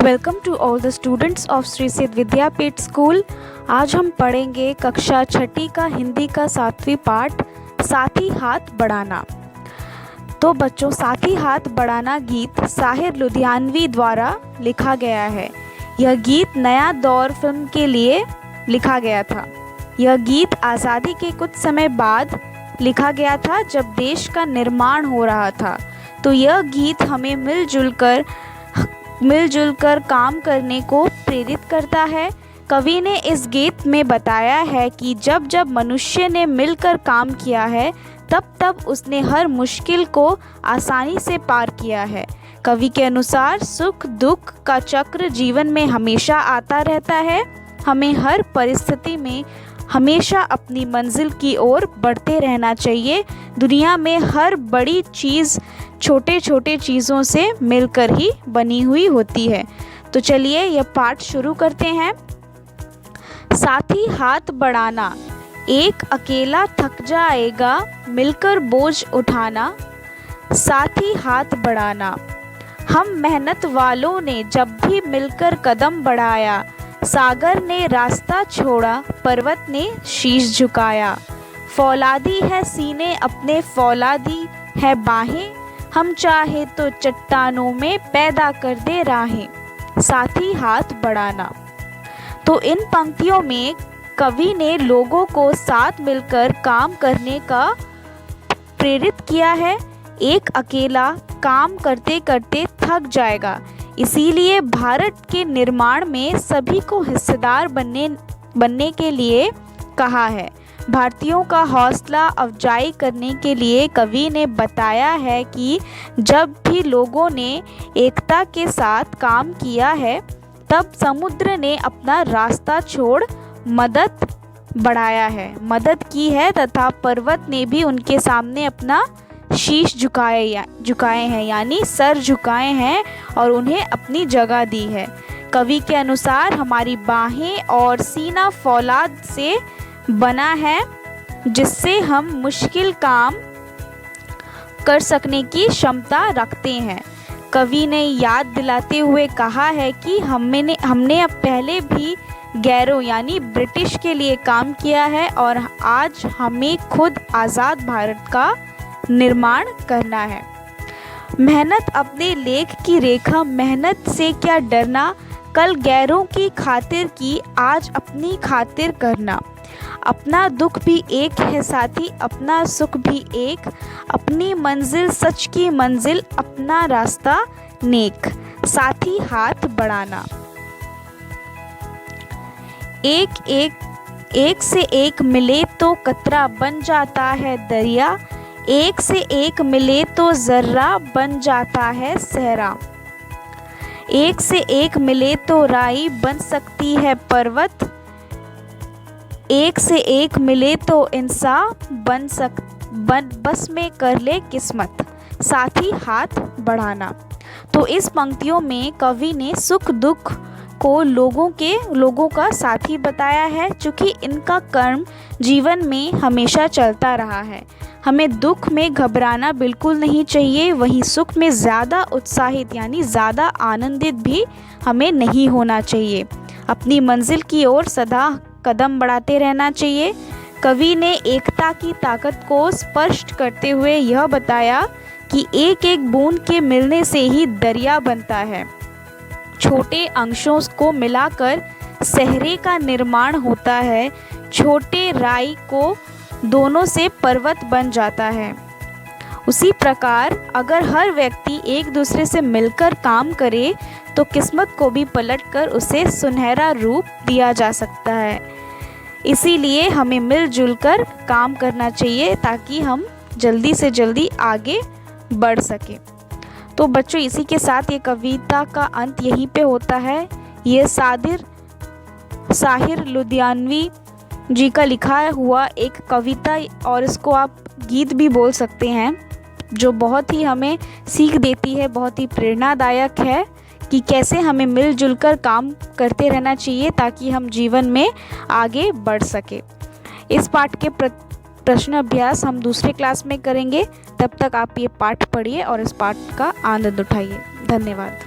Welcome to all the students of Shri Siddh Vidyapeeth school. आज हम पढ़ेंगे कक्षा छठी का हिंदी का 7वीं पाठ साथी हाथ बढ़ाना। तो बच्चों, साथी हाथ बढ़ाना गीत साहिर लुधियानवी द्वारा लिखा गया है। यह गीत नया दौर फिल्म के लिए लिखा गया था। यह गीत आज़ादी के कुछ समय बाद लिखा गया था, जब देश का निर्माण हो रहा था। तो यह गीत हमें मिलजुल कर काम करने को प्रेरित करता है। कवि ने इस गीत में बताया है कि जब जब मनुष्य ने मिलकर काम किया है, तब तब उसने हर मुश्किल को आसानी से पार किया है। कवि के अनुसार सुख दुख का चक्र जीवन में हमेशा आता रहता है। हमें हर परिस्थिति में हमेशा अपनी मंजिल की ओर बढ़ते रहना चाहिए। दुनिया में हर बड़ी चीज़ छोटे छोटे चीज़ों से मिलकर ही बनी हुई होती है। तो चलिए यह पाठ शुरू करते हैं। साथी हाथ बढ़ाना, एक अकेला थक जाएगा, मिलकर बोझ उठाना। साथी हाथ बढ़ाना, हम मेहनत वालों ने जब भी मिलकर कदम बढ़ाया, सागर ने रास्ता छोड़ा, पर्वत ने शीश झुकाया। फौलादी है सीने अपने, फौलादी है बाहें, हम चाहे तो चट्टानों में पैदा कर दे राहें। साथी हाथ बढ़ाना। तो इन पंक्तियों में कवि ने लोगों को साथ मिलकर काम करने का प्रेरित किया है। एक अकेला काम करते करते थक जाएगा, इसीलिए भारत के निर्माण में सभी को हिस्सेदार बनने के लिए कहा है। भारतीयों का हौसला अफजाई करने के लिए कवि ने बताया है कि जब भी लोगों ने एकता के साथ काम किया है, तब समुद्र ने अपना रास्ता छोड़ मदद बढ़ाया की है तथा पर्वत ने भी उनके सामने अपना शीश झुकाए हैं, यानी सर झुकाए हैं और उन्हें अपनी जगह दी है। कवि के अनुसार हमारी बाहें और सीना फौलाद से बना है, जिससे हम मुश्किल काम कर सकने की क्षमता रखते हैं। कवि ने याद दिलाते हुए कहा है कि हमने अब पहले भी गैरों यानी ब्रिटिश के लिए काम किया है और आज हमें खुद आज़ाद भारत का निर्माण करना है। मेहनत अपने लेख की रेखा, मेहनत से क्या डरना, कल गैरों की खातिर की, आज अपनी खातिर करना। अपना दुख भी एक है साथी, अपना सुख भी एक, अपनी मंजिल सच की मंजिल, अपना रास्ता नेक। साथी हाथ बढ़ाना। एक से एक मिले तो कतरा बन जाता है दरिया, एक से एक मिले तो जर्रा बन जाता है सहरा। एक से एक मिले तो राई बन सकती है पर्वत, एक से एक मिले तो इंसान बस में कर ले किस्मत। साथी हाथ बढ़ाना। तो इस पंक्तियों में कवि ने सुख दुख को लोगों का साथी बताया है, चूँकि इनका कर्म जीवन में हमेशा चलता रहा है। हमें दुख में घबराना बिल्कुल नहीं चाहिए, वहीं सुख में ज़्यादा उत्साहित यानी ज़्यादा आनंदित भी हमें नहीं होना चाहिए। अपनी मंजिल की ओर सदा कदम बढ़ाते रहना चाहिए। कवि ने एकता की ताकत को स्पष्ट करते हुए यह बताया कि एक एक बूंद के मिलने से ही दरिया बनता है। छोटे अंशों को मिलाकर सहरे का निर्माण होता है। छोटे राई को दोनों से पर्वत बन जाता है। उसी प्रकार अगर हर व्यक्ति एक दूसरे से मिलकर काम करे, तो किस्मत को भी पलटकर उसे सुनहरा रूप दिया जा सकता है। इसीलिए हमें मिलजुल कर काम करना चाहिए, ताकि हम जल्दी से जल्दी आगे बढ़ सके। तो बच्चों, इसी के साथ ये कविता का अंत यहीं पे होता है। ये साहिर लुधियानवी जी का लिखा हुआ एक कविता, और इसको आप गीत भी बोल सकते हैं, जो बहुत ही हमें सीख देती है, बहुत ही प्रेरणादायक है कि कैसे हमें मिलजुल कर काम करते रहना चाहिए, ताकि हम जीवन में आगे बढ़ सके। इस पाठ के प्रश्न अभ्यास हम दूसरे क्लास में करेंगे। तब तक आप ये पाठ पढ़िए और इस पाठ का आनंद उठाइए। धन्यवाद।